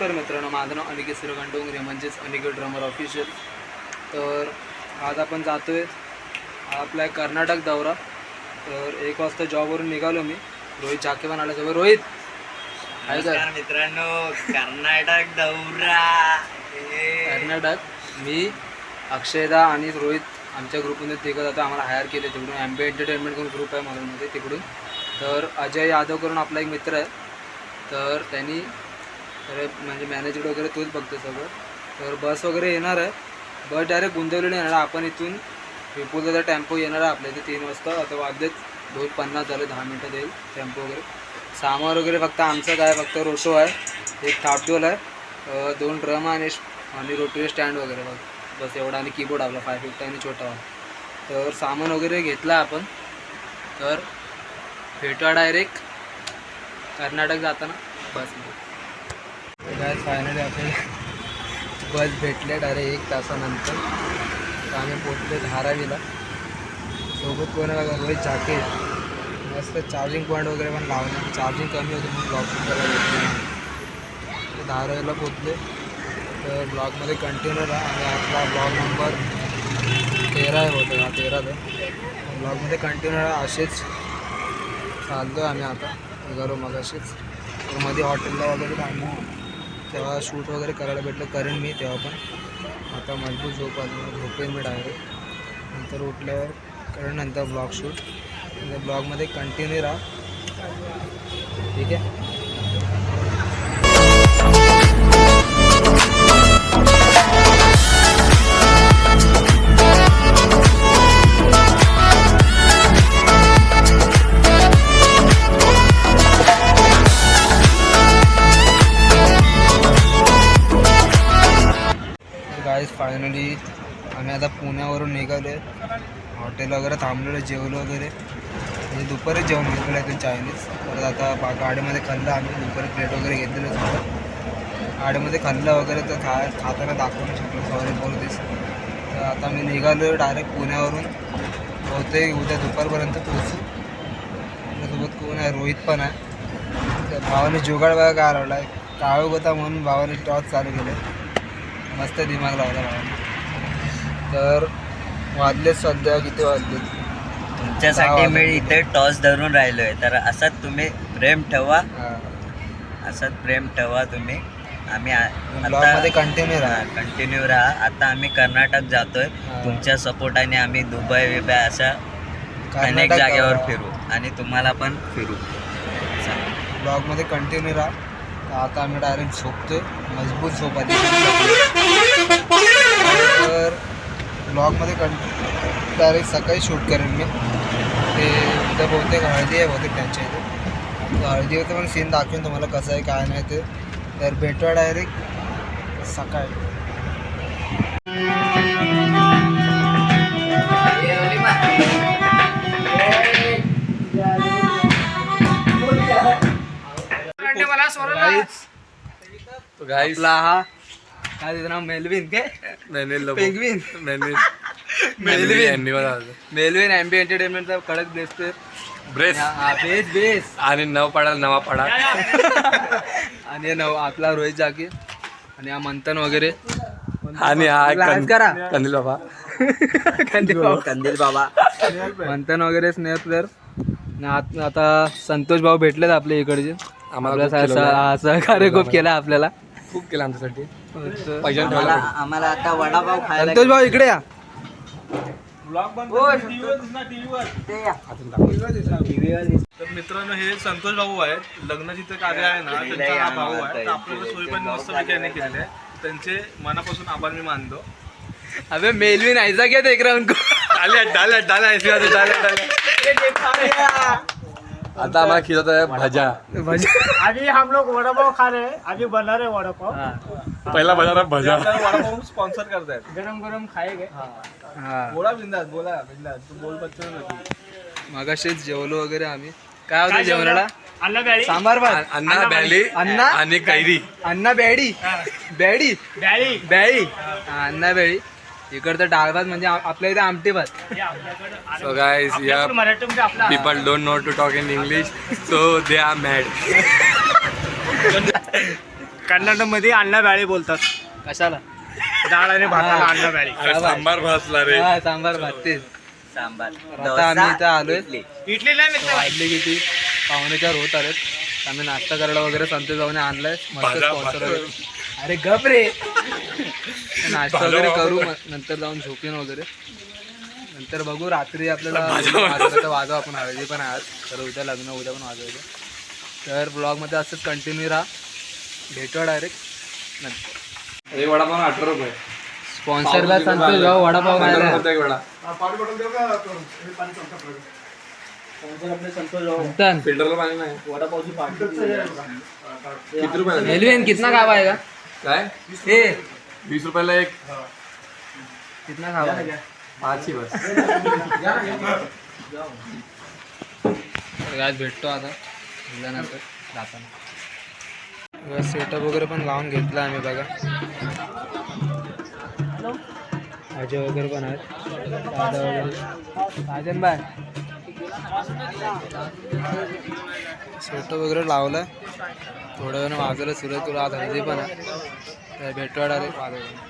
नमस्कार मित्रांनो, माझं नाव अनिकेत श्रीकांत डोंगरे म्हणजेच अनिकेत ड्रमर ऑफिशियल. तर आज आपण जातो आहे आपला कर्नाटक दौरा. तर 1 वाजता जॉबवरून निघालो मी. रोहित जाके पण आला सोबत. रोहित नमस्कार मित्रांनो, कर्नाटक दौरा. कर्नाटक मी अक्षयदा आणि रोहित आमच्या ग्रुपमध्ये तिघं जातो. आम्हाला हायर केले तिकडून. एम्बे एंटरटेनमेंट करून ग्रुप आहे म्हणूनमध्ये तिकडून. तर अजय यादव करून आपला एक मित्र आहे. तर त्यांनी तर म्हणजे मॅनेजर वगैरे तोच बघतो सगळं. तर बस वगैरे येणार आहे. बस डायरेक्ट गुंतवलेली येणार आहे. आपण इथून विपुलचा टेम्पो येणार आहे आपल्या इथे 3 वाजता. आता वाजलेत 2:50 झाले, 10 मिनटं देईल टेम्पो वगैरे. सामान वगैरे फक्त आमचं काय, फक्त रोटो आहे, एक थापडोल आहे, 2 ड्रम आणि रोटरी स्टँड वगैरे बस एवढा. आणि कीबोर्ड आपला 550 आणि छोटा. तर सामान वगैरे घेतला आपण. तर भेटूया डायरेक्ट कर्नाटक जाताना बसमध्ये. काय फायनली आपल्याला बस भेटले डायरेक्ट 1 तासानंतर. तर आम्ही पोचले धारावीला. सोबत कोण बघा, रोहित झाके. मस्त चार्जिंग पॉईंट वगैरे पण लावलं. चार्जिंग कमी होती म्हणून ब्लॉग करायला भेटले. धारावीला पोचले. तर ब्लॉगमध्ये कंटिन्यू राहा. आणि आपला ब्लॉग नंबर 13 होता, 13 ब्लॉगमध्ये कंटिन्यू राहा. असेच चालतो आम्ही आता घरो मग असेच. तर मध्ये हॉटेलला वगैरे थांबलो, तेव्हा शूट वगैरे करायला भेटलं, करेन मी तेव्हा पण. आता मजबूत झोप आली, झोपेन मी डायरेक्ट. नंतर उठल्यावर करेन नंतर ब्लॉग शूट. ब्लॉगमध्ये कंटिन्यू राहा, ठीक आहे. फायनली आम्ही आता पुण्यावरून निघालो आहे. हॉटेल वगैरे थांबलेलं, जेवलो वगैरे. म्हणजे दुपारी जेवण घेतलेलं आहे चायनीज. परत आता गाडीमध्ये खाल्लं आम्ही. दुपारी प्लेट वगैरे घेतलेलं सगळं गाडीमध्ये खाल्लं वगैरे. तर खाताना दाखवू नाही शकलो, सॉरी फॉर दिस. तर आता मी निघालो डायरेक्ट पुण्यावरून. बहुतेक उद्या दुपारपर्यंत पोहोचू. आपल्यासोबत कोण आहे, रोहित पण आहे. तर भावाने जुगाड बघा काय लावला आहे, काळोख होता म्हणून भावाने टॉर्च चालू केलं. मस्त दिमाग लावला भावाने. तर वाजले सध्या किती वाजले तुमच्यासाठी मी इथे टॉस धरून राहिलो आहे. तर असंच तुम्ही प्रेम ठेवा, असंच प्रेम ठेवा तुम्ही. आम्ही ब्लॉगमध्ये कंटिन्यू राहा. आता आम्ही कर्नाटक जातोय. तुमच्या सपोर्टाने आम्ही दुबई विबई अशा अनेक जागेवर फिरू आणि तुम्हाला पण फिरू. ब्लॉगमध्ये कंटिन्यू राहा. आता आम्ही डायरेक्ट झोपतोय, मजबूत झोप आली. तर ब्लॉगमध्ये डायरेक्ट सकाळी शूट करेन मी. ते उद्या बहुतेक हळदी आहे बहुतेक त्यांच्या इथे. हळदीवरती पण सीन दाखवेन तुम्हाला कसं आहे काय नाही ते. तर भेटूया डायरेक्ट सकाळी. आपला हा काय त्याचं नाव, मेलविन काय पेंग्विन मेलविन एम्बी एंटरटेनमेंटचा कडक बेस आणि नवा पाडा आणि आपला रोहित जाके आणि हा मंथन वगैरे. आणि हा करा कंदील बाबा कंदील बाबा मंथन वगैरे स्नेहर. आता संतोष भाऊ भेटलेत आपल्या इकडचे. आम्हाला सहकार्य खूप केला, आपल्याला खूप केलं आमच्यासाठी. आम्हाला आता वडापाव खायला. संतोष भाऊ इकडे या. तर मित्रांनो, हे संतोष भाऊ आहेत. लग्न जिथे कार्य आहे ना, त्यांचा हा भाऊ आहे. तर आपल्याला सोयी पण मस्त केले आहे. त्यांचे मनापासून आभार मी मानतो. अबे मेलविन ऐसा क्या देख रहा उनको. आता आम्हाला खिलत आहे भजा. अभी हम लोग वड़ा पाव खा रहे हैं. अभी बना रहे वड़ा पाव. पहिला बजा भजा. वडापाव स्पॉन्सर करतायत. गरम गरम खाएंगे. बोला बिंदास, तू बोल बच्चन. मगाशीच जेवलो वगैरे आम्ही. काय होतं जेवणाला? अन्ना बॅडी, सांबार भात, अन्ना बॅली आणि कैरी. अन्ना बॅडी बॅडी बॅडी बॅडी अन्ना बॅडी. इकडचं डाळ भात म्हणजे आपल्या इथे आमटी भात. So guys, yeah, मराठीमध्ये आपला people don't know to talk in English, so they are mad. Kannada मध्ये अण्णा बॅळी बोलतात. कशाला डाळ आणि भाताला अण्णा बॅळी. अरे सांबार भासला रे. हा, सांबार भात तेच. सांबार आता आम्ही इथं आलोय. इडली. इडली नाही मित्र. वाजले किती 4:45 होत आलेत. आम्ही नाश्ता करायला वगैरे संत जाऊन आणलाय मस्त भाजा, sponsor भाजा. वगैरे. अरे गप रे. नाश्ता वगैरे करू नंतर जाऊन झोपेन वगैरे. नंतर बघू रात्री आपल्याला वाजवा आपण हळदी पण आहात तर उद्या लग्न उद्या पण वाजवायचं. तर ब्लॉगमध्ये असंच कंटिन्यू राहा. भेटूया डायरेक्ट नंतर. एक वडापाव 18 रुपये. स्पॉन्सरला संतोष भाऊ वडापाव खायला. एक वडा. संतन फिल्टरला पाणी नाही. किती रुपये एलवीन कितना खावा है का काय ए 20 रुपयाला एक. कितना खावा है 5 ही बस. आज भेटतो आता गेल्यानंतर जाताना. सेटअप वगैरे पण लावून घेतला आम्ही बघा. अजय वगैरे पण आहेत दादा वगैरे साजन बाय सेटअप वगैरे लावला. थोड्या वेळानं वाजवलं सुरत तुला आज हळदी पण आहे तर भेटू डायरेक्ट वाजवलं.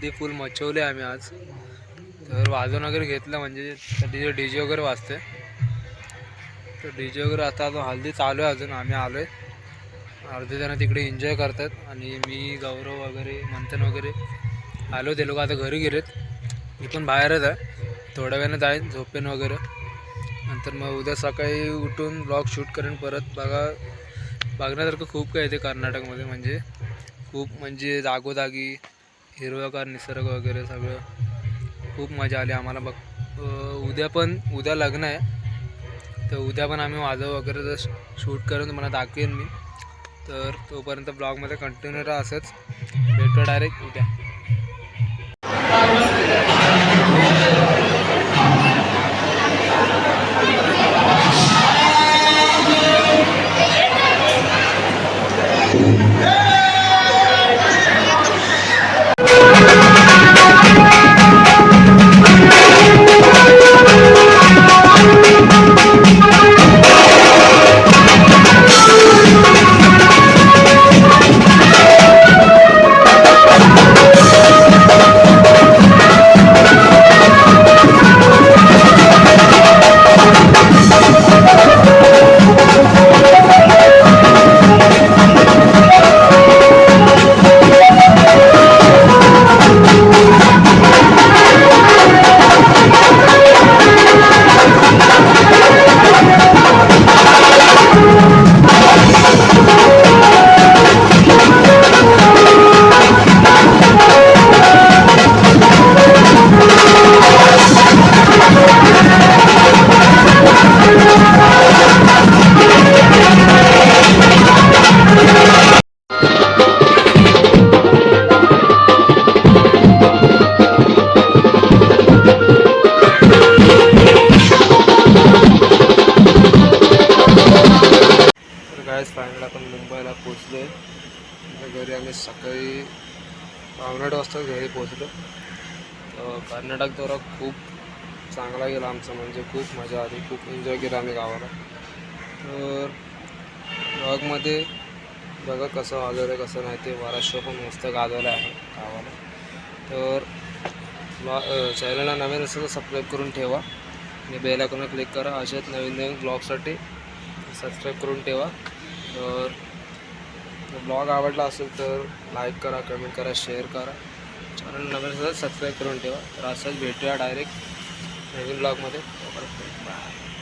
हल्दी फुल मचवले आम्ही आज. तर वाजवून वगैरे घेतलं म्हणजे डी जे वगैरे वाजते. तर डी जे वगैरे आता हल्दी चालू आहे अजून. आम्ही आलो आहे, अर्धे जण तिकडे एन्जॉय करतात आणि मी गौरव वगैरे मंथन वगैरे आलो. ते लोक आता घरी गेलेत, मी पण बाहेरच आहे. थोड्या वेळानं जाईन झोपेन वगैरे. नंतर मग उद्या सकाळी उठून ब्लॉग शूट करेन परत. बघण्यासारखं खूप काही येते कर्नाटकमध्ये, म्हणजे खूप म्हणजे जागोजागी हिरवगार निसर्ग वगैरे सगळं खूप मजा आली आम्हाला. उद्या लग्न आहे, तर उद्या पण आम्ही वाजव वगैरे जर शूट करून तुम्हाला दाखवेन मी. तर तोपर्यंत ब्लॉगमध्ये कंटिन्यू राहा असंच. भेटू डायरेक्ट उद्या. फायनल आपण मुंबईला पोचलो आहे. घरी आम्ही सकाळी 8:30 वाजता घरी पोचलो. कर्नाटक दौरा खूप चांगला गेला आमचा, म्हणजे खूप मजा आली, खूप एन्जॉय केला आम्ही गावाला. तर ब्लॉगमध्ये बघा कसं वाजवलं आहे कसं नाही ते. वाराशो पण मस्त गाजवलं आहे गावाला. तर चॅनलला नवीन असेल तर सबस्क्राईब करून ठेवा आणि बेल आयकॉनवर क्लिक करा. असेच नवीन ब्लॉगसाठी सबस्क्राईब करून ठेवा. तर ब्लॉग आवडला असेल तर लाईक करा, कमेंट करा, शेअर करा. चॅनल नवीन असेल तर सबस्क्राईब करून ठेवा. तर असंच भेटूया डायरेक्ट नवीन ब्लॉगमध्ये. बाय.